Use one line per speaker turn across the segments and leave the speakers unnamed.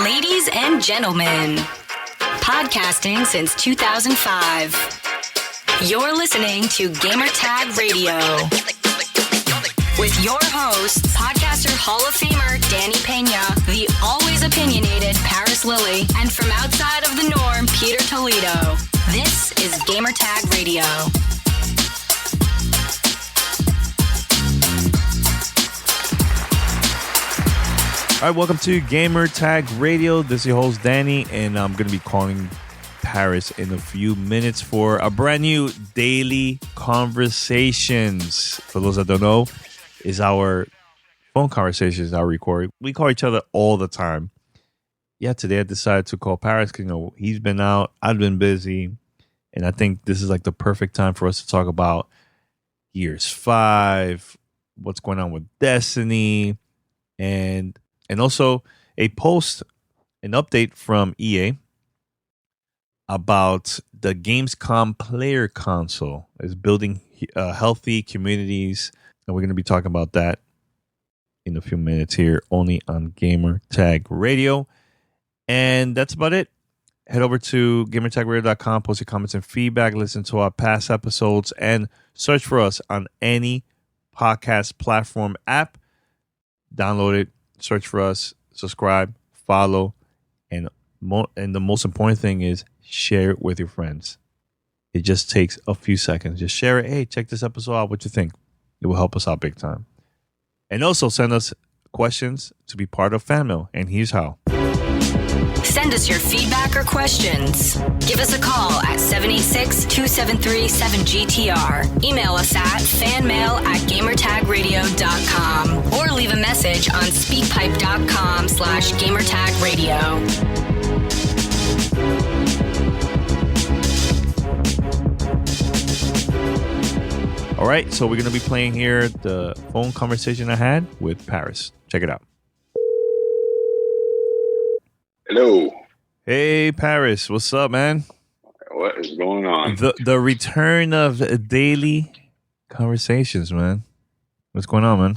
Ladies and gentlemen, podcasting since 2005. You're listening to Gamertag Radio with your host, podcaster Hall of Famer Danny Pena, the always opinionated Paris Lilly, and from outside of the norm, Peter Toledo. This is Gamertag Radio.
All right, welcome to Gamertag Radio. This is your host, Danny, and I'm going to be calling Paris in a few minutes for a brand new daily conversations. For those that don't know, is our phone conversations, our record. We call each other all the time. Yeah, today I decided to call Paris because, he's been out, I've been busy, and I think this is like the perfect time for us to talk about Gears 5, what's going on with Destiny, and also an update from EA about the Gamescom player console is building healthy communities. And we're going to be talking about that in a few minutes here only on Gamertag Radio. And that's about it. Head over to gamertagradio.com, post your comments and feedback, listen to our past episodes, and search for us on any podcast platform app. Download it. Search for us, subscribe, follow, and the most important thing is share it with your friends. It just takes a few seconds. Just share it. Hey, check this episode out. What you think? It will help us out big time. And also send us questions to be part of Fan Mail. And here's how.
Send us your feedback or questions. Give us a call at 786-273-7GTR. Email us at fanmail@gamertagradio.com or leave a message on speakpipe.com/gamertagradio.
All right, so we're going to be playing here the phone conversation I had with Paris. Check it out.
Hello.
Hey, Paris. What's up, man?
What is going on?
The return of daily conversations, man. What's going on, man?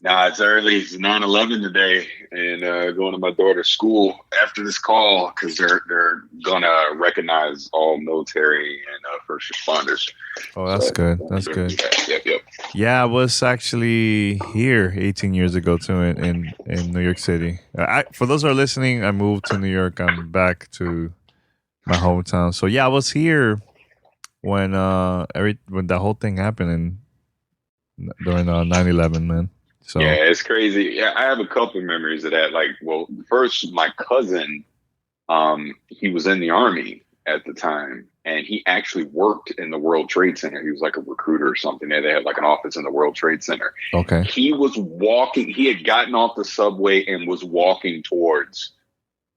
Nah, it's early. It's 9/11 today, and going to my daughter's school after this call because they're gonna recognize all military and first responders.
Oh, that's good. That's good.
Yep.
Yeah, I was actually here 18 years ago too in New York City. For those who are listening, I moved to New York. I'm back to my hometown. So yeah, I was here when that whole thing happened during 9/11, man. So
yeah, it's crazy. Yeah, I have a couple of memories of that. Like, well, first, my cousin, he was in the Army at the time, and he actually worked in the World Trade Center. He was like a recruiter or something. They had like an office in the World Trade Center.
Okay.
He was walking. He had gotten off the subway and was walking towards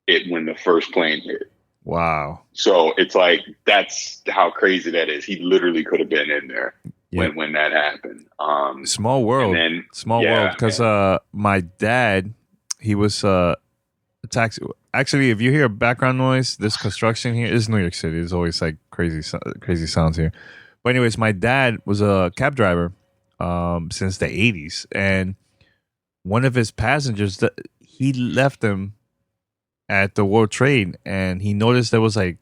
it when the first plane hit.
Wow.
So it's like, that's how crazy that is. He literally could have been in there. Yeah. When that happened.
Small world. World. Because my dad, he was a taxi. Actually, if you hear background noise, this construction here is New York City. There's always like crazy sounds here. But anyways, my dad was a cab driver since the 80s. And one of his passengers, he left him at the World Trade. And he noticed there was like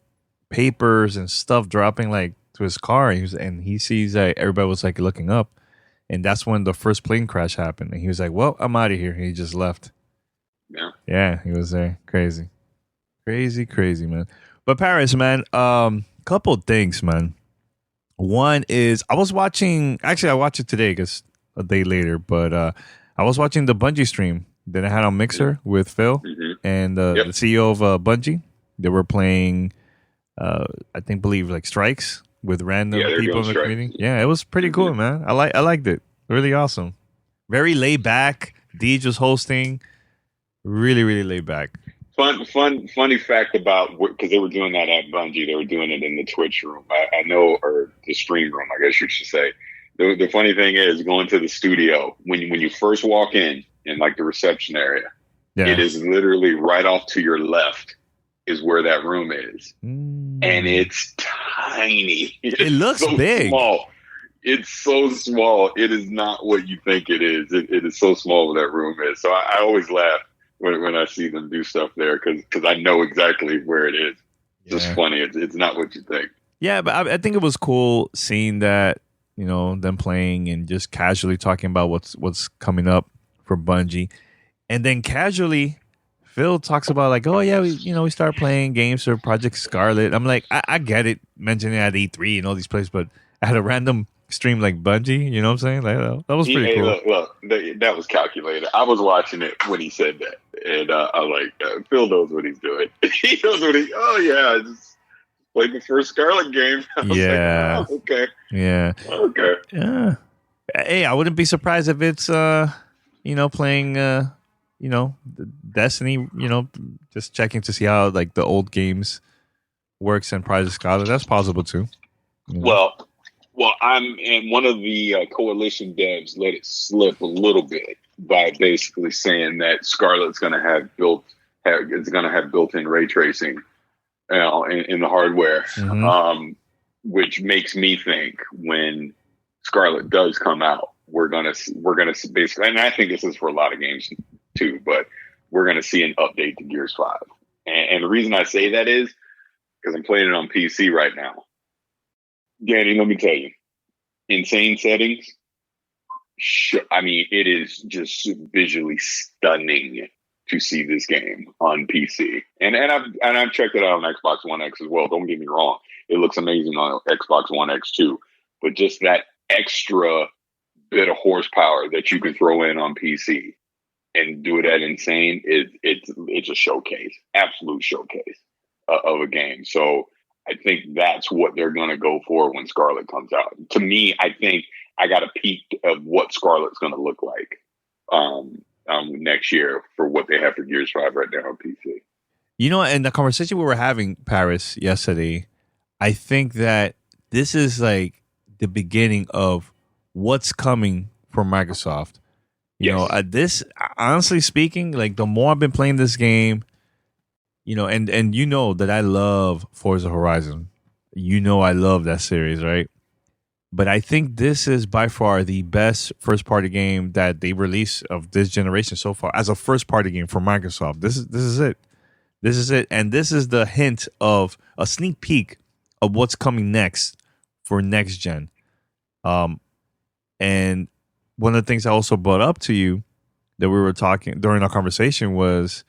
papers and stuff dropping like to his car, and he sees that everybody was like looking up, and that's when the first plane crash happened. And he was like, "Well, I'm out of here." And he just left. Yeah, he was there. Crazy, man. But Paris, man, couple things, man. One is I watched it today because a day later, but I was watching the Bungie stream that I had on Mixer with Phil and the CEO of Bungie. They were playing, believe like strikes with random people in the community. Yeah, it was pretty cool, man. I liked it. Really awesome. Very laid back. Deej was hosting. Really, really laid back.
Funny fact about, because they were doing that at Bungie. They were doing it in the Twitch room. I know, or the stream room, I guess you should say. The funny thing is, going to the studio, when you first walk in like the reception area, it is literally right off to your left is where that room is. And it's tiny.
It looks so big.
Small. It's so small. It is not what you think it is. It is so small where that room is. So I always laugh when I see them do stuff there because I know exactly where it is. It's just funny. It's not what you think.
Yeah, but I think it was cool seeing that, them playing and just casually talking about what's coming up for Bungie. And then casually, Phil talks about like, oh yeah, we started playing games for Project Scarlet. I'm like, I get it, mentioning it at E3 and all these places, but at a random stream like Bungie, you know what I'm saying? Like, that was pretty cool.
Look, that was calculated. I was watching it when he said that, and I like Phil knows what he's doing. He knows what I just played the first Scarlet game. I was like, oh, okay.
Yeah.
Okay.
Yeah. Hey, I wouldn't be surprised if it's playing Destiny, just checking to see how like the old games works in Project Scarlet. That's possible too.
Well, and one of the coalition devs let it slip a little bit by basically saying that Scarlet's going to have built-in ray tracing in the hardware, which makes me think when Scarlet does come out, we're gonna basically, and I think this is for a lot of games too, but we're gonna see an update to Gears 5. And the reason I say that is because I'm playing it on PC right now. Danny, let me tell you, insane settings. I mean, it is just visually stunning to see this game on PC, and I've checked it out on Xbox One X as well. Don't get me wrong; it looks amazing on Xbox One X too. But just that extra bit of horsepower that you can throw in on PC and do it at insane, it's a showcase, absolute showcase of a game. So I think that's what they're going to go for when Scarlet comes out. To me, I think I got a peek of what Scarlet's going to look like next year for what they have for Gears 5 right now on PC.
In the conversation we were having, Parris, yesterday, I think that this is like the beginning of what's coming from Microsoft. This, honestly speaking, like the more I've been playing this game, and that I love Forza Horizon. I love that series, right? But I think this is by far the best first-party game that they released of this generation so far as a first-party game for Microsoft. This is it. This is it. And this is the hint of a sneak peek of what's coming next for next gen. And one of the things I also brought up to you that we were talking during our conversation was,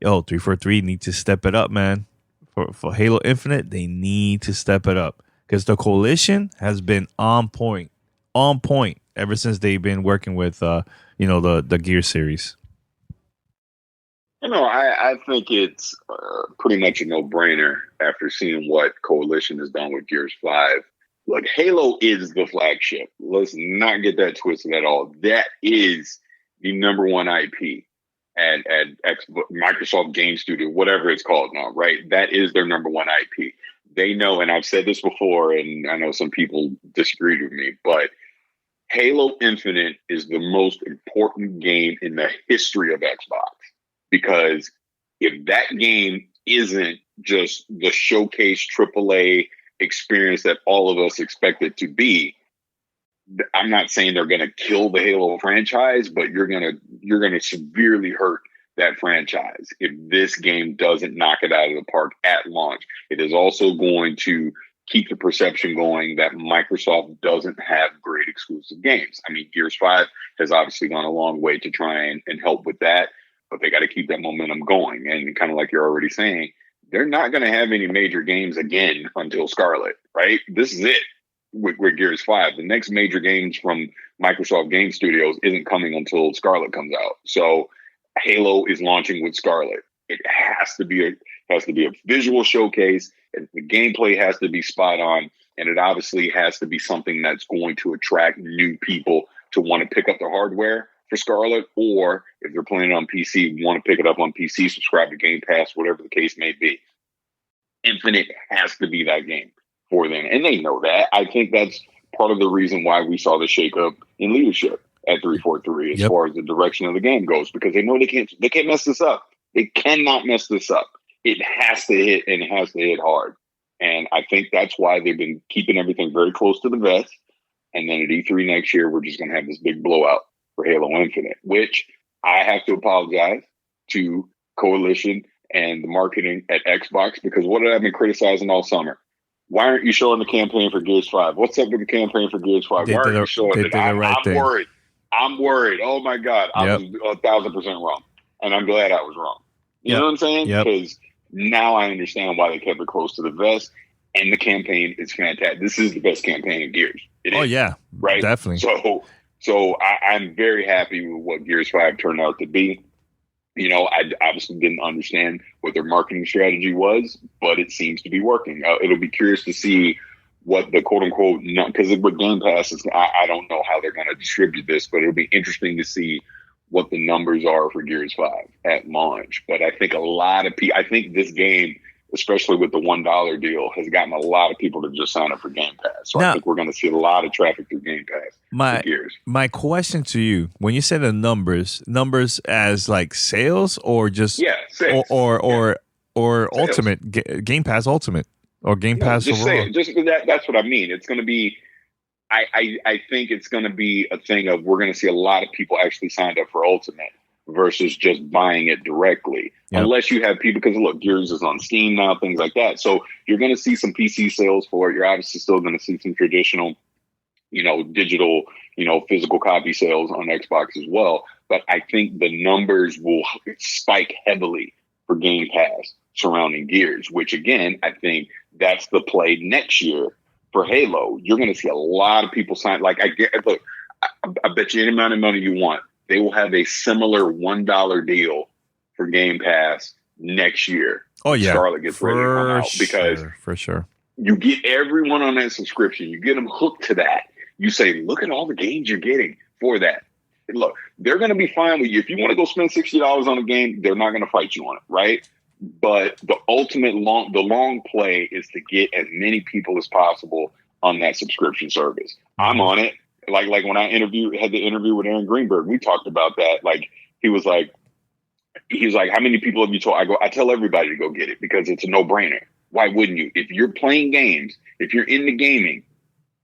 343 need to step it up, man. For Halo Infinite, they need to step it up because the Coalition has been on point ever since they've been working with, the Gear series.
I think it's pretty much a no-brainer after seeing what Coalition has done with Gears 5. Look, Halo is the flagship. Let's not get that twisted at all. That is the number one IP at Microsoft Game Studio, whatever it's called now, right? That is their number one IP. They know, and I've said this before, and I know some people disagreed with me, but Halo Infinite is the most important game in the history of Xbox. Because if that game isn't just the showcase AAA experience that all of us expect it to be, I'm not saying they're going to kill the Halo franchise, but you're going to severely hurt that franchise if this game doesn't knock it out of the park at launch. It is also going to keep the perception going that Microsoft doesn't have great exclusive games. I mean, Gears 5 has obviously gone a long way to try and help with that, but they got to keep that momentum going. And kind of like you're already saying, they're not going to have any major games again until Scarlet, right? This is it with Gears 5. The next major games from Microsoft Game Studios isn't coming until Scarlet comes out. So Halo is launching with Scarlet. It has to be a visual showcase, and the gameplay has to be spot on, and it obviously has to be something that's going to attract new people to want to pick up the hardware for Scarlet, or if they're playing it on PC, want to pick it up on PC, subscribe to Game Pass, whatever the case may be. Infinite has to be that game for them, and they know that. I think that's part of the reason why we saw the shakeup in leadership at 343 as far as the direction of the game goes, because they know they can't mess this up. They cannot mess this up. It has to hit, and it has to hit hard. And I think that's why they've been keeping everything very close to the vest. And then at E3 next year, we're just going to have this big blowout for Halo Infinite, which I have to apologize. to Coalition and the marketing at Xbox, because what have I been criticizing all summer? Why aren't you showing the campaign for Gears 5? What's up with the campaign for Gears 5? Why aren't you showing it? I'm worried. I'm worried. Oh my God. I was 1,000% wrong. And I'm glad I was wrong. You know what I'm saying? Because now I understand why they kept it close to the vest. And the campaign is fantastic. This is the best campaign in Gears. It is.
Yeah.
Right?
Definitely.
So I'm very happy with what Gears 5 turned out to be. You know, I obviously didn't understand what their marketing strategy was, but it seems to be working. It'll be curious to see what the quote unquote, because with Game Pass, I don't know how they're going to distribute this, but it'll be interesting to see what the numbers are for Gears 5 at launch. But I think a lot of people, I think this game, especially with the $1 deal, has gotten a lot of people to just sign up for Game Pass. So now, I think we're going to see a lot of traffic through Game Pass.
My question to you, when you say the numbers as like sales or just
sales.
or Ultimate Game Pass Ultimate or Game Pass overall?
That's what I mean. It's going to be. I think it's going to be a thing of we're going to see a lot of people actually signed up for Ultimate versus just buying it directly. Unless you have people, because look, Gears is on Steam now, things like that. So you're going to see some PC sales for it. You're obviously still going to see some traditional, digital, physical copy sales on Xbox as well. But I think the numbers will spike heavily for Game Pass surrounding Gears, which again, I think that's the play next year for Halo. You're going to see a lot of people sign. Like I bet you any amount of money you want, they will have a similar $1 deal for Game Pass next year.
Oh yeah,
Charlotte gets ready to come out because
for sure
you get everyone on that subscription. You get them hooked to that. You say, look at all the games you're getting for that. And look, they're going to be fine with you. If you want to go spend $60 on a game, they're not going to fight you on it, right? But the ultimate long play is to get as many people as possible on that subscription service. I'm on it. Like when I had the interview with Aaron Greenberg, we talked about that. Like he was like, how many people have you told? I tell everybody to go get it because it's a no-brainer. Why wouldn't you? If you're playing games, if you're into gaming,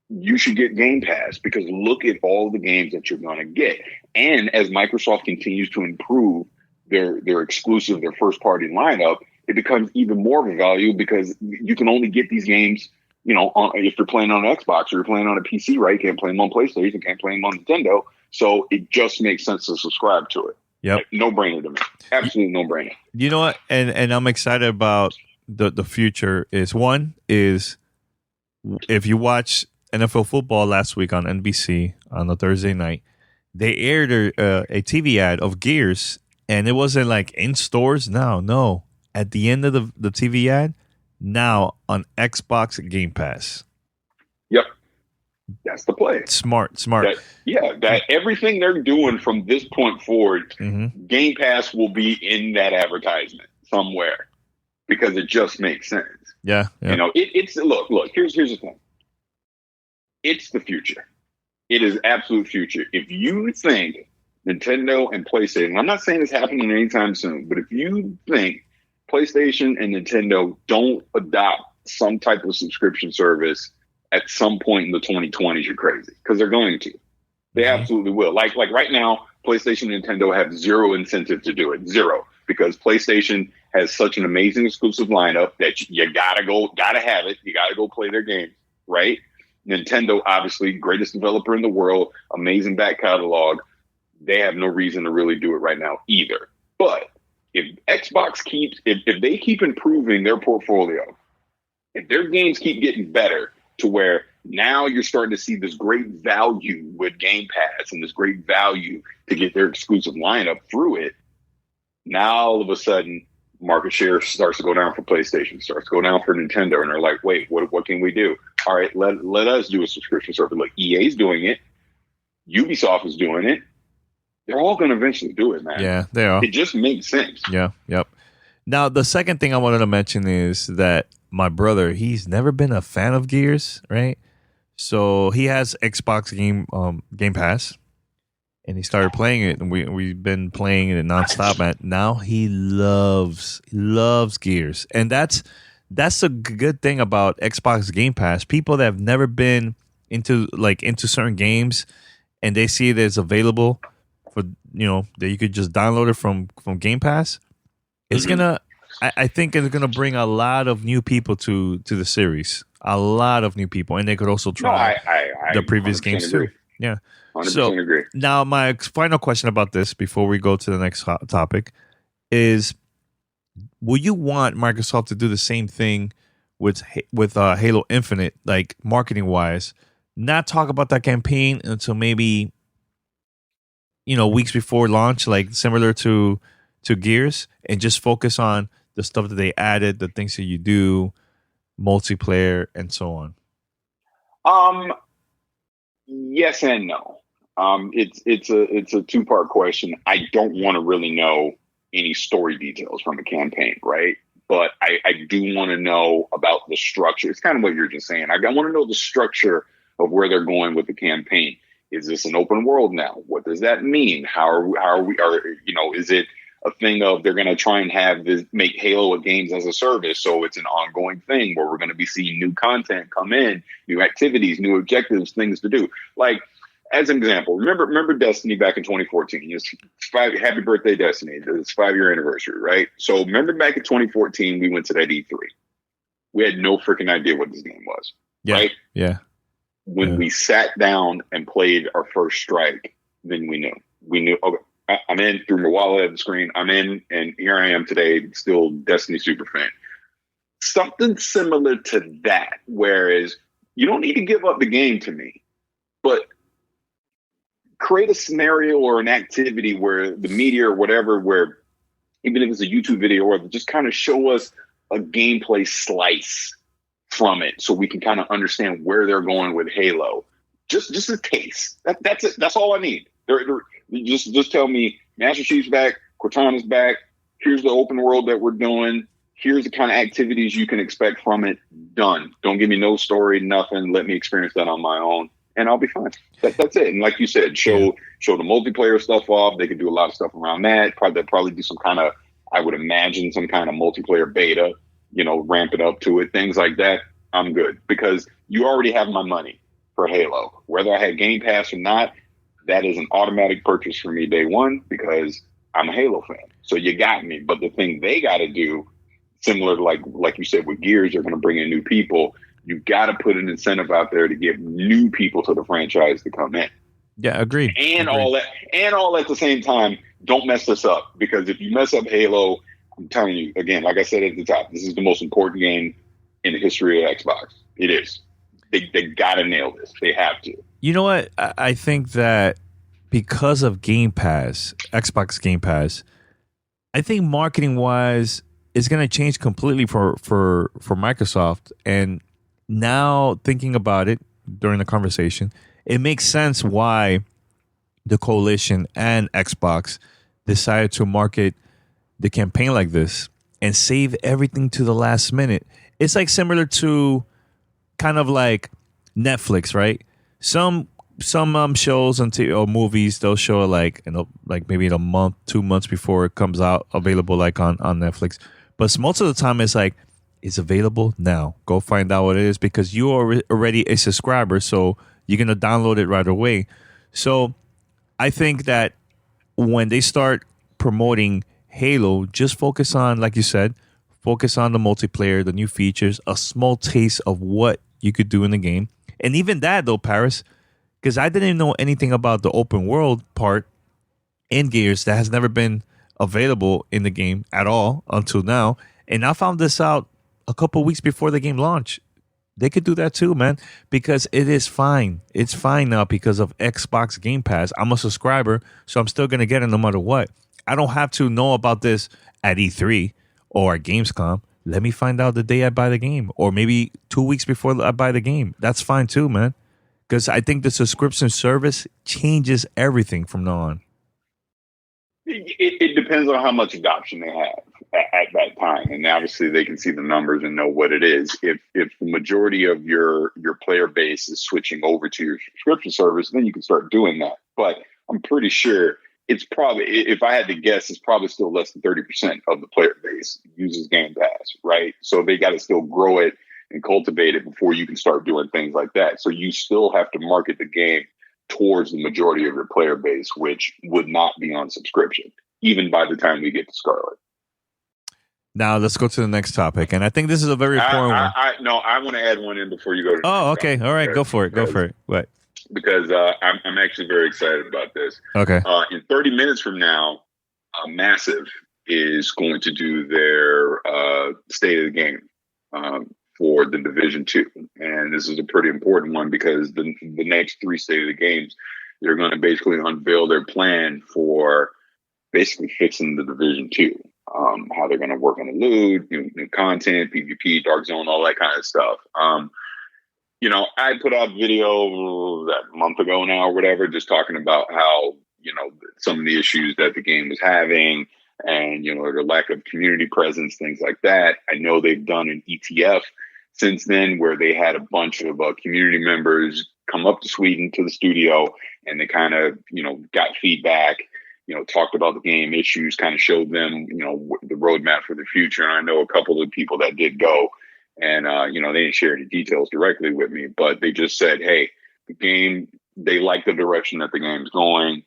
you should get Game Pass because look at all the games that you're going to get. And as Microsoft continues to improve their exclusive, their first-party lineup, it becomes even more of a value because you can only get these games, if you're playing on an Xbox or you're playing on a PC, right? You can't play them on PlayStation, you can't play them on Nintendo. So it just makes sense to subscribe to it.
Yep.
No brainer to me. Absolutely no brainer.
You know what? And I'm excited about the future is if you watch NFL football last week on NBC on a Thursday night, they aired a TV ad of Gears, and it wasn't like in stores. No. At the end of the TV ad, now on Xbox Game Pass.
Yep. That's the play.
Smart.
That everything they're doing from this point forward, Game Pass will be in that advertisement somewhere because it just makes sense.
Yeah.
It's look. Here's the thing. It's the future. It is absolute future. If you think Nintendo and PlayStation, I'm not saying it's happening anytime soon, but if you think PlayStation and Nintendo don't adopt some type of subscription service at some point in the 2020s, you're crazy because they're going to. They absolutely will. Like right now, PlayStation and Nintendo have zero incentive to do it. Zero. Because PlayStation has such an amazing exclusive lineup that you gotta have it. You gotta go play their games, right? Nintendo, obviously, greatest developer in the world, amazing back catalog. They have no reason to really do it right now either. But if Xbox if they keep improving their portfolio, if their games keep getting better to where now you're starting to see this great value with Game Pass and this great value to get their exclusive lineup through it, now all of a sudden market share starts to go down for PlayStation, starts to go down for Nintendo, and they're like, wait, what can we do? All right, let us do a subscription service. Look, EA's doing it. Ubisoft is doing it. They're all going to eventually do it, man.
Yeah, they are.
It just makes sense.
Yeah, yep. Now, the second thing I wanted to mention is that my brother, he's never been a fan of Gears, right? So he has Xbox Game Pass, and he started playing it, and we've been playing it nonstop. Man, now he loves Gears, and that's a good thing about Xbox Game Pass. People that have never been into certain games, and they see it as available, for that you could just download it from Game Pass, it's gonna. I think it's gonna bring a lot of new people to the series. A lot of new people, and they could also try the previous games
agree.
too. Yeah,
100% agree.
Now, my final question about this before we go to the next topic is: will you want Microsoft to do the same thing with Halo Infinite, like marketing wise? Not talk about that campaign until maybe weeks before launch, like similar to Gears, and just focus on the stuff that they added, the things that you do, multiplayer, and so on.
Yes and no. It's a two-part question. I don't want to really know any story details from a campaign, right? But I do want to know about the structure. It's kind of what you're just saying. I want to know the structure of where they're going with the campaign. Is this an open world now? What does that mean? How are we? Is it a thing of they're going to try and make Halo a games as a service, so it's an ongoing thing where we're going to be seeing new content come in, new activities, new objectives, things to do. Like, as an example, remember Destiny back in 2014. Happy birthday, Destiny. It's 5-year anniversary, right? So remember back in 2014, we went to that E3. We had no freaking idea what this game was, right?
Yeah.
When we sat down and played our first strike, then we knew, okay, I'm in through my wallet at the screen. I'm in, and here I am today, still Destiny super fan. Something similar to that, whereas you don't need to give up the game to me, but create a scenario or an activity where the media or whatever, where even if it's a YouTube video, or just kind of show us a gameplay slice from it so we can kind of understand where they're going with Halo. Just a taste. That's it. That's all I need. Just tell me Master Chief's back, Cortana's back. Here's the open world that we're doing. Here's the kind of activities you can expect from it. Done. Don't give me no story, nothing. Let me experience that on my own, and I'll be fine. That's it. And like you said, show the multiplayer stuff off. They can do a lot of stuff around that. Probably do some kind of, I would imagine, some kind of multiplayer beta. Ramp it up to it. Things like that. I'm good, because you already have my money for Halo. Whether I had Game Pass or not, that is an automatic purchase for me day one, because I'm a Halo fan. So you got me. But the thing they got to do, similar to like you said with Gears, they're going to bring in new people. You got to put an incentive out there to get new people to the franchise to come in.
Yeah, agreed.
All at the same time, don't mess this up, because if you mess up Halo, I'm telling you again, like I said at the top, this is the most important game in the history of Xbox. It is. They got to nail this. They have to.
You know what? I think that because of Game Pass, Xbox Game Pass, I think marketing wise, it's going to change completely for Microsoft. And now thinking about it during the conversation, it makes sense why the Coalition and Xbox decided to market the campaign like this and save everything to the last minute. It's like similar to kind of like Netflix, right? Some shows or movies, they'll show like maybe in a month, 2 months before it comes out, available like on Netflix. But most of the time it's like, it's available now. Go find out what it is, because you are already a subscriber, so you're gonna download it right away. So I think that when they start promoting Halo, just focus on, like you said, focus on the multiplayer, the new features, a small taste of what you could do in the game. And even that, though, Parris, because I didn't know anything about the open world part in Gears that has never been available in the game at all until now. And I found this out a couple weeks before the game launch. They could do that too, man, because it is fine. It's fine now because of Xbox Game Pass. I'm a subscriber, so I'm still going to get it no matter what. I don't have to know about this at E3 or at Gamescom. Let me find out the day I buy the game, or maybe 2 weeks before I buy the game. That's fine too, man, because I think the subscription service changes everything from now on.
It depends on how much adoption they have at that time, and obviously they can see the numbers and know what it is. If the majority of your player base is switching over to your subscription service, then you can start doing that. But I'm pretty sure it's probably, if I had to guess, it's probably still less than 30% of the player base uses Game Pass, right? So they got to still grow it and cultivate it before you can start doing things like that. So you still have to market the game towards the majority of your player base, which would not be on subscription, even by the time we get to Scarlet.
Now let's go to the next topic, and I think this is a very important one.
I want to add one in before you go to.
Okay, all right, go for it. What?
Because I'm actually very excited about this.
Okay.
In 30 minutes from now, Massive is going to do their state of the game for the Division 2, and this is a pretty important one because the next 3 state of the games, they're going to basically unveil their plan for basically fixing the Division 2. How they're going to work on the loot, new content, PvP, Dark Zone, all that kind of stuff. I put out a video that month ago now or whatever, just talking about how, some of the issues that the game was having and, the lack of community presence, things like that. I know they've done an ETF since then where they had a bunch of community members come up to Sweden to the studio and they kind of, got feedback, talked about the game issues, kind of showed them, the roadmap for the future. And I know a couple of people that did go and, they didn't share any details directly with me, but they just said, hey, the game, they like the direction that the game's going.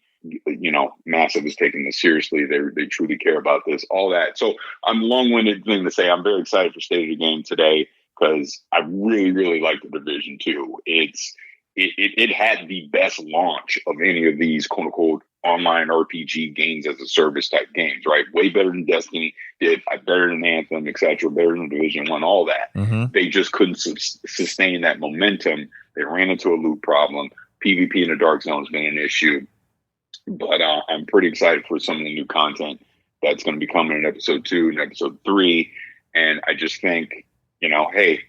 Massive is taking this seriously. They truly care about this, all that. So I'm long-winded thing to say. I'm very excited for State of the Game today because I really, really like the Division 2. It had the best launch of any of these quote unquote online RPG games as a service type games, right? Way better than Destiny did, better than Anthem, etc., better than Division 1, all that. Mm-hmm. They just couldn't sustain that momentum. They ran into a loot problem. PvP in the Dark Zone has been an issue. But I'm pretty excited for some of the new content that's going to be coming in episode 2 and episode 3. And I just think, hey,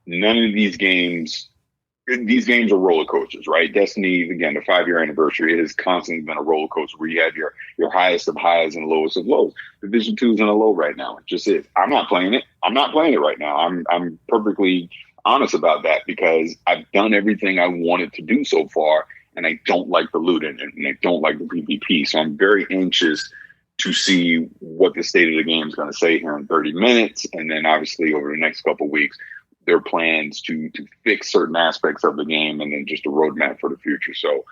none of these games are roller coasters, right? Destiny, again, the 5-year anniversary, it has constantly been a roller coaster where you have your highest of highs and lowest of lows. Division 2 is in a low right now. It's just it. I'm not playing it. I'm not playing it right now. I'm perfectly honest about that because I've done everything I wanted to do so far. And I don't like the loot in it, and I don't like the PvP. So I'm very anxious to see what the state of the game is going to say here in 30 minutes. And then obviously over the next couple of weeks, their plans to fix certain aspects of the game and then just a roadmap for the future. So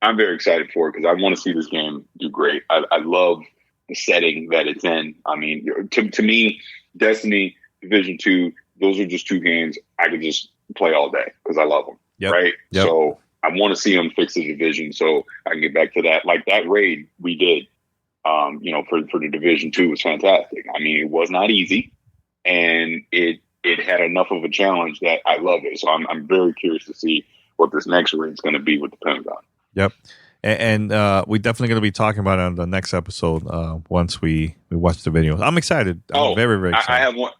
I'm very excited for it because I want to see this game do great. I love the setting that it's in. I mean, to me, Destiny, Division 2, those are just 2 games I could just play all day because I love them. Yep. Right? Yep. So I want to see them fix the division so I can get back to that. Like that raid we did, for the Division 2 was fantastic. I mean, it was not easy and it had enough of a challenge that I loved it. So I'm very curious to see what this next raid is going to be with the Pentagon. Yep.
And we're definitely going to be talking about it on the next episode once we watch the video. I'm excited. I'm very, very excited.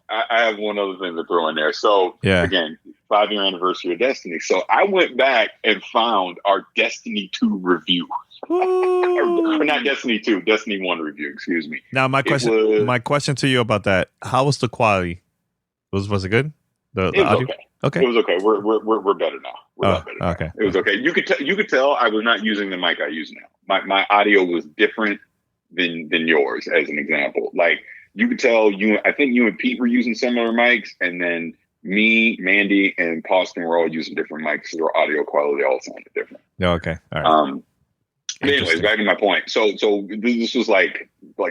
I have one other thing to throw in there. So, again, 5-year anniversary of Destiny. So I went back and found our Destiny 2 review. or not Destiny 2, Destiny 1 review, excuse me.
Now, my question to you about that, how was the quality? Was it good? The audio?
Okay. Okay. It was okay. We're better now. We're better now. Okay. It was okay. You could tell I was not using the mic I use now. My audio was different than yours, as an example. Like you could tell I think you and Pete were using similar mics, and then me, Mandy, and Poston were all using different mics, so their audio quality all sounded different.
Okay. All right.
But anyways, back to my point. So this was like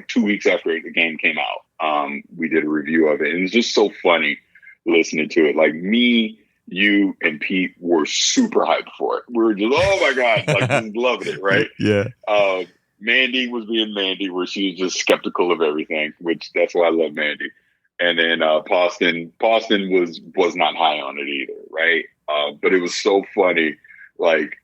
2 weeks after the game came out. We did a review of it, and it's just so funny listening to it. Like me, you, and Pete were super hyped for it. We were just, oh my God, like just loving it, right?
Yeah.
Mandy was being Mandy, where she was just skeptical of everything, which that's why I love Mandy. And then Poston was not high on it either, right? But it was so funny, like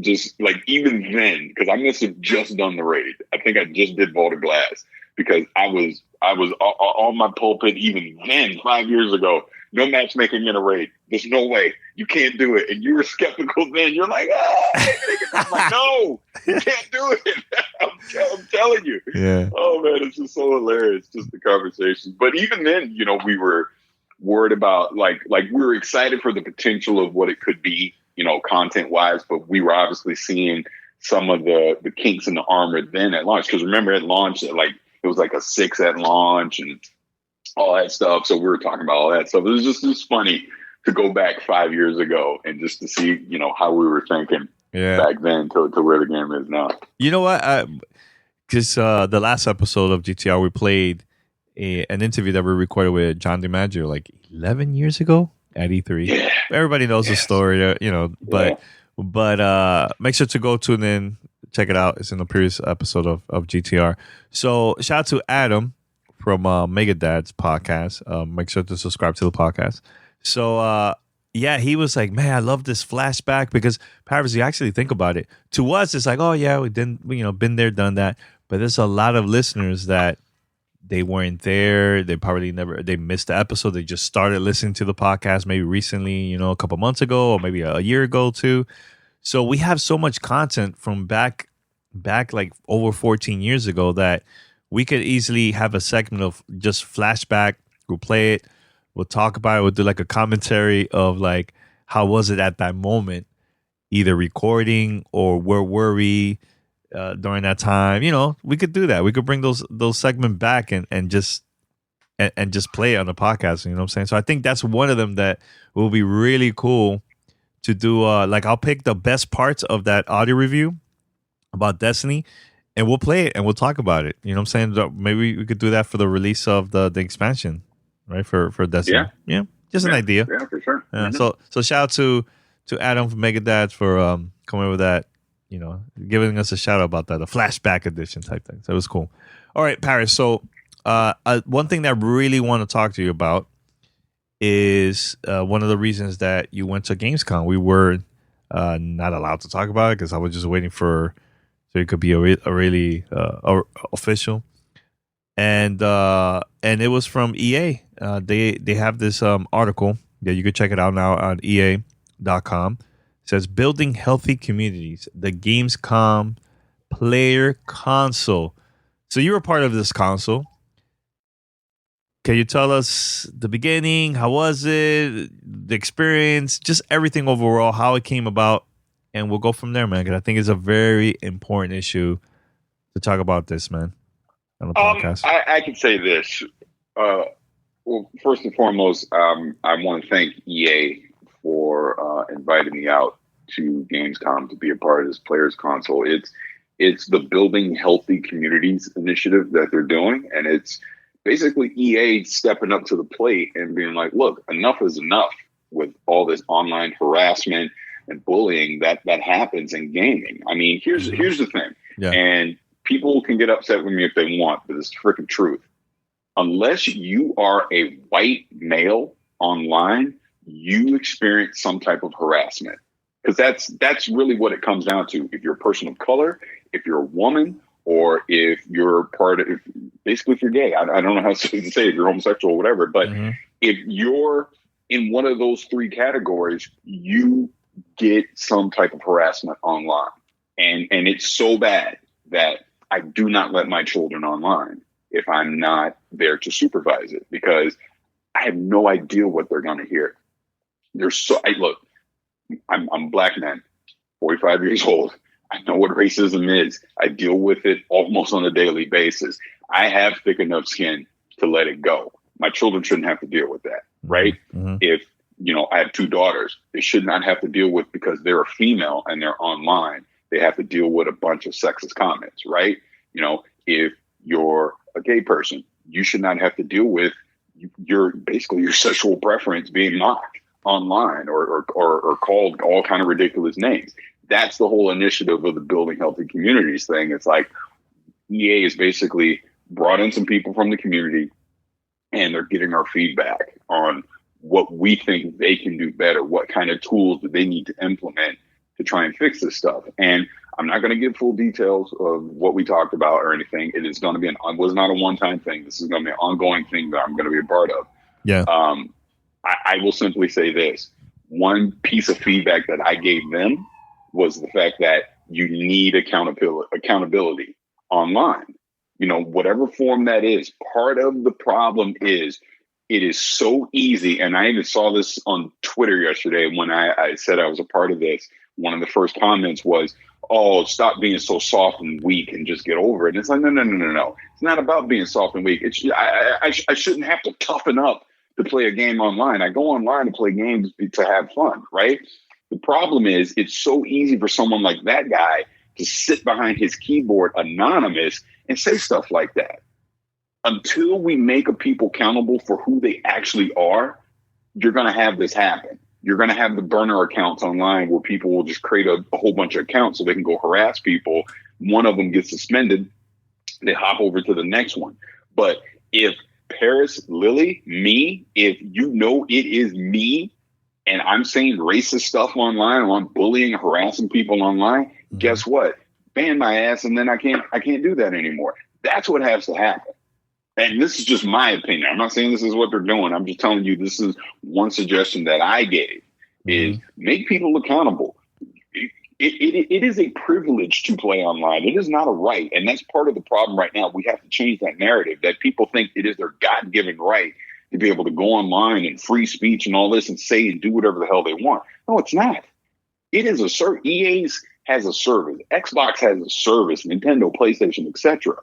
just like even then, because I must have just done the raid. I think I just did Vault of Glass because I was on my pulpit even then 5 years ago. No matchmaking in a raid. There's no way. You can't do it. And you were skeptical then. You're like, I'm like, no, you can't do it. I'm telling you.
Yeah.
Oh man, it's just so hilarious. Just the conversations. But even then, we were worried about like we were excited for the potential of what it could be, content wise, but we were obviously seeing some of the kinks in the armor then at launch. Because remember at launch, it was like a 6 at launch and all that stuff. So we were talking about all that stuff. It was just funny to go back 5 years ago and just to see, how we were thinking back then to where the game is now.
You know what? Because the last episode of GTR, we played an interview that we recorded with John DiMaggio like 11 years ago at E3.
Yeah.
Everybody knows the story, but make sure to go tune in, check it out. It's in the previous episode of GTR. So shout out to Adam from Mega Dad's podcast. Make sure to subscribe to the podcast. So he was like, man, I love this flashback because Parris, you actually think about it. To us, it's like, oh yeah, we didn't, been there, done that. But there's a lot of listeners that they weren't there. They probably they missed the episode. They just started listening to the podcast maybe recently, a couple months ago or maybe a year ago too. So we have so much content from back like over 14 years ago that we could easily have a segment of just flashback. We'll play it. We'll talk about it. We'll do like a commentary of like, how was it at that moment, either recording or where were we during that time. We could do that. We could bring those segments back and just play it on the podcast. You know what I'm saying? So I think that's one of them that will be really cool to do. I'll pick the best parts of that audio review about Destiny and we'll play it and we'll talk about it. You know what I'm saying? Maybe we could do that for the release of the expansion, right? For Destiny. Yeah. Just an idea.
Yeah, for sure.
Yeah. So shout out to Adam from Megadad for coming up with that, giving us a shout out about that, a flashback edition type thing. So it was cool. All right, Parris. So one thing that I really want to talk to you about is one of the reasons that you went to Gamescom. We were not allowed to talk about it because I was just waiting so it could be a really official. And it was from EA. They have this article that you could check it out now on EA.com. It says building healthy communities, the Gamescom player console. So you were part of this console. Can you tell us the beginning? How was it? The experience? Just everything overall, how it came about. And we'll go from there, man, because I think it's a very important issue to talk about this, man, on the podcast.
I can say this. Well, first and foremost, I want to thank EA for inviting me out to Gamescom to be a part of this players console. It's the Building Healthy Communities initiative that they're doing, and it's basically EA stepping up to the plate and being like, look, enough is enough with all this online harassment and bullying that happens in gaming. I mean, here's the thing. Yeah. And people can get upset with me if they want, but it's the freaking truth. Unless you are a white male online, you experience some type of harassment. Because that's really what it comes down to. If you're a person of color, if you're a woman, or if you're basically if you're gay, I don't know how to say if you're homosexual or whatever, but if you're in one of those three categories, you get some type of harassment online. And it's so bad that I do not let my children online if I'm not there to supervise it, because I have no idea what they're going to hear. Look, I'm a black man, 45 years old. I know what racism is. I deal with it almost on a daily basis. I have thick enough skin to let it go. My children shouldn't have to deal with that, right? Mm-hmm. If, I have two daughters, they should not have to deal with, because they're a female and they're online, they have to deal with a bunch of sexist comments, right? If you're a gay person, you should not have to deal with your sexual preference being mocked online or called all kind of ridiculous names. That's the whole initiative of the Building Healthy Communities thing. It's like EA has basically brought in some people from the community, and they're getting our feedback on what we think they can do better, what kind of tools that they need to implement to try and fix this stuff. And I'm not going to give full details of what we talked about or anything. It is going to be was not a one-time thing. This is going to be an ongoing thing that I'm going to be a part of.
Yeah.
I will simply say this. One piece of feedback that I gave them was the fact that you need accountability online. Whatever form that is. Part of the problem is it is so easy. And I even saw this on Twitter yesterday when I said I was a part of this. One of the first comments was, oh, stop being so soft and weak and just get over it. And it's like, no. It's not about being soft and weak. I shouldn't have to toughen up to play a game online. I go online to play games to have fun, right? The problem is it's so easy for someone like that guy to sit behind his keyboard anonymous and say stuff like that. Until we make a people accountable for who they actually are, you're going to have this happen. You're going to have the burner accounts online where people will just create a whole bunch of accounts so they can go harass people. One of them gets suspended. They hop over to the next one. But if Parris, Lily, me, if you know it is me and I'm saying racist stuff online or I'm bullying, harassing people online, guess what? Ban my ass and then I can't do that anymore. That's what has to happen. And this is just my opinion. I'm not saying this is what they're doing. I'm just telling you this is one suggestion that I gave is make people accountable. It is a privilege to play online. It is not a right. And that's part of the problem right now. We have to change that narrative that people think it is their God-given right to be able to go online and free speech and all this and say and do whatever the hell they want. No, it's not. It is a service. EA's has a service. Xbox has a service. Nintendo, PlayStation, etc.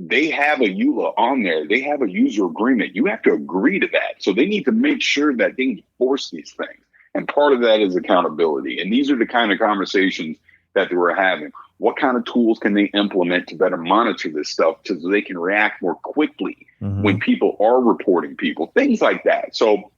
They have a EULA on there. They have a user agreement. You have to agree to that. So they need to make sure that they enforce these things. And part of that is accountability. And these are the kind of conversations that we're having. What kind of tools can they implement to better monitor this stuff so they can react more quickly when people are reporting people? Things like that. So,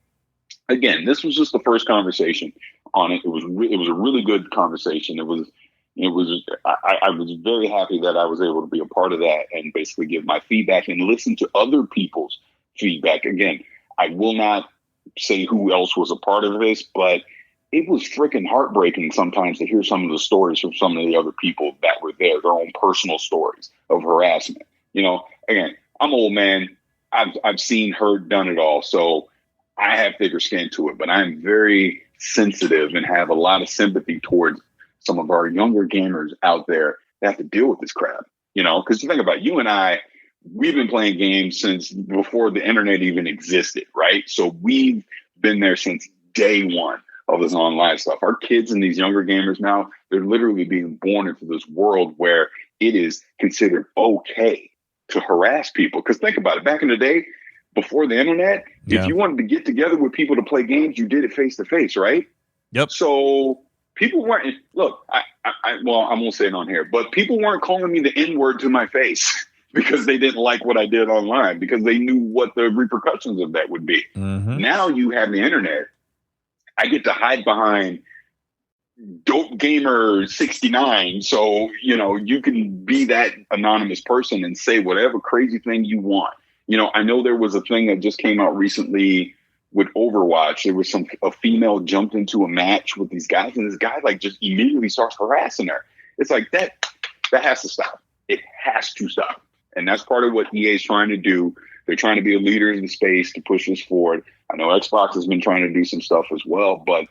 again, this was just the first conversation on it. It was a really good conversation. I was very happy that I was able to be a part of that and basically give my feedback and listen to other people's feedback. Again, I will not say who else was a part of this, but it was freaking heartbreaking sometimes to hear some of the stories from some of the other people that were there, their own personal stories of harassment. You know, again, I'm old man. I've seen, heard, done it all. So I have thicker skin to it, but I'm very sensitive and have a lot of sympathy towards some of our younger gamers out there that have to deal with this crap, you know, because you think about it, you and I, we've been playing games since before the internet even existed, right? So we've been there since day one of this online stuff. Our kids and these younger gamers now, they're literally being born into this world where it is considered okay to harass people. Because think about it, back in the day, before the internet, if you wanted to get together with people to play games, you did it face to face, right?
Yep.
So people weren't, look, I won't say it on here, but people weren't calling me the N-word to my face because they didn't like what I did online, because they knew what the repercussions of that would be. Now you have the internet. I get to hide behind Dope Gamer 69. So, you know, you can be that anonymous person and say whatever crazy thing you want. You know, I know there was a thing that just came out recently with Overwatch. There was a female jumped into a match with these guys, and this guy like just immediately starts harassing her. It's like that has to stop. It has to stop. And that's part of what EA is trying to do. They're trying to be a leader in the space to push this forward. I know Xbox has been trying to do some stuff as well, but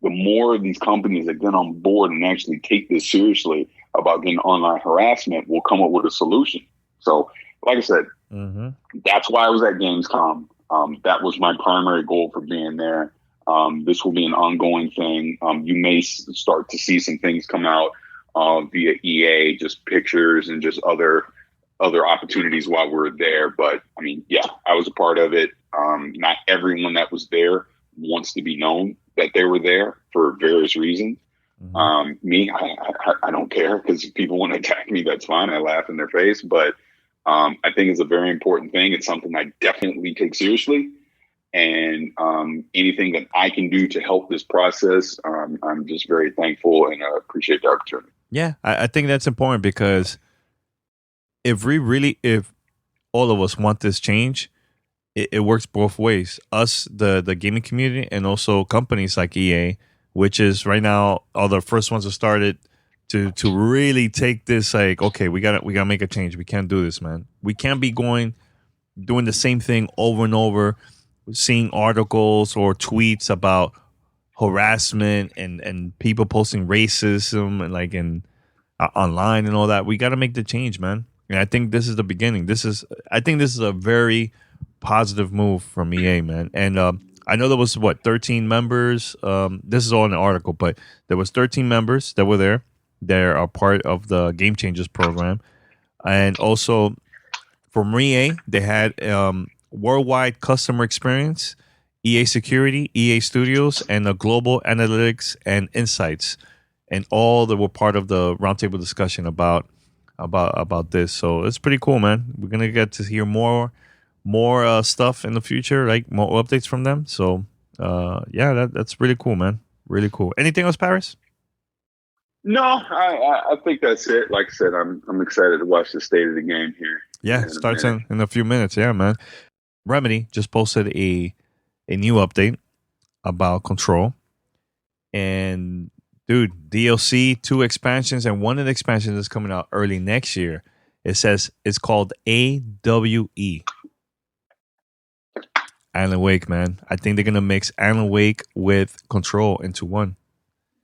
the more of these companies that get on board and actually take this seriously about getting online harassment, will come up with a solution. So, like I said, that's why I was at Gamescom. That was my primary goal for being there. This will be an ongoing thing. You may start to see some things come out via EA, just pictures and just other opportunities while we're there. But I mean, yeah, I was a part of it. Not everyone that was there wants to be known that they were there for various reasons. Me, I don't care, because if people want to attack me, that's fine. I laugh in their face. But I think it's a very important thing. It's something I definitely take seriously. And anything that I can do to help this process, I'm just very thankful and appreciate the opportunity.
Yeah, I think that's important, because if all of us want this change, it works both ways. Us, the gaming community, and also companies like EA, which is right now are the first ones that started to really take this, like, okay, we gotta make a change. We can't do this, man. We can't be doing the same thing over and over, seeing articles or tweets about harassment and people posting racism and like online and all that. We got to make the change, man. And I think this is the beginning. I think this is a very positive move from EA, man. And I know there was 13 members. This is all in the article, but there was 13 members that were there. They are part of the Game Changers program, and also from EA, they had worldwide customer experience, EA Security, EA Studios, and the Global Analytics and Insights, and all that were part of the roundtable discussion about this. So it's pretty cool, man. We're gonna get to hear more stuff in the future, like more updates from them. So that's really cool, man. Really cool. Anything else, Parris?
No, I think that's it. Like I said, I'm excited to watch the state of the game here.
Yeah, it starts in a few minutes. Yeah, man. Remedy just posted a new update about Control. And, dude, DLC, 2 expansions, and one of the expansions is coming out early next year. It says it's called AWE. Alan Wake, man. I think they're going to mix Alan Wake with Control into one.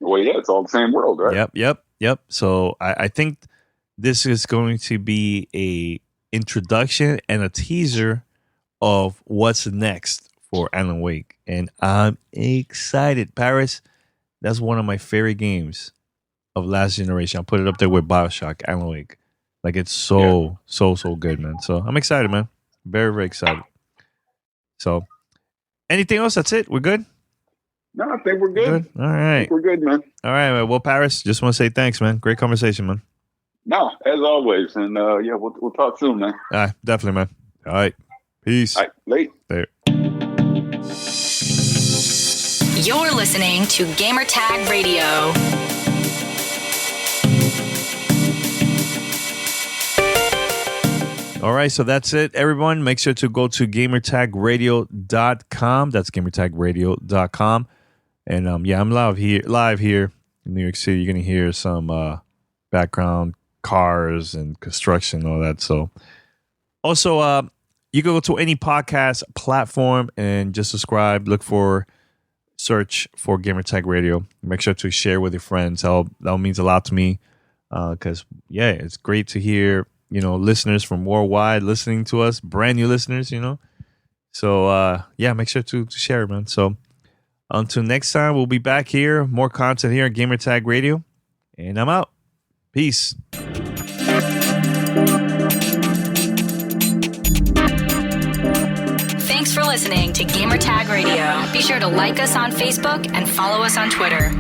Well, yeah, it's all the same world, right?
Yep. So I think this is going to be a introduction and a teaser of what's next for Alan Wake. And I'm excited. Parris, that's one of my favorite games of last generation. I'll put it up there with BioShock, Alan Wake. Like, it's so good, man. So I'm excited, man. Very, very excited. So anything else? That's it? We're good?
No, I think we're good.
All right.
We're good, man.
All right, man. Well, Parris, just want to say thanks, man. Great conversation, man.
No, as always. And we'll talk soon, man.
All right, definitely, man. All right. Peace.
All right, late.
There.
You're listening to Gamertag Radio.
All right, so that's it, everyone. Make sure to go to gamertagradio.com. That's gamertagradio.com. And I'm live here in New York City. You're gonna hear some background cars and construction and all that. So also you can go to any podcast platform and just subscribe. Search for Gamertag Radio. Make sure to share with your friends. That means a lot to me. Because it's great to hear listeners from worldwide listening to us, brand new listeners. So make sure to share, man. So until next time, we'll be back here. More content here at Gamertag Radio. And I'm out. Peace.
Thanks for listening to Gamertag Radio. Be sure to like us on Facebook and follow us on Twitter.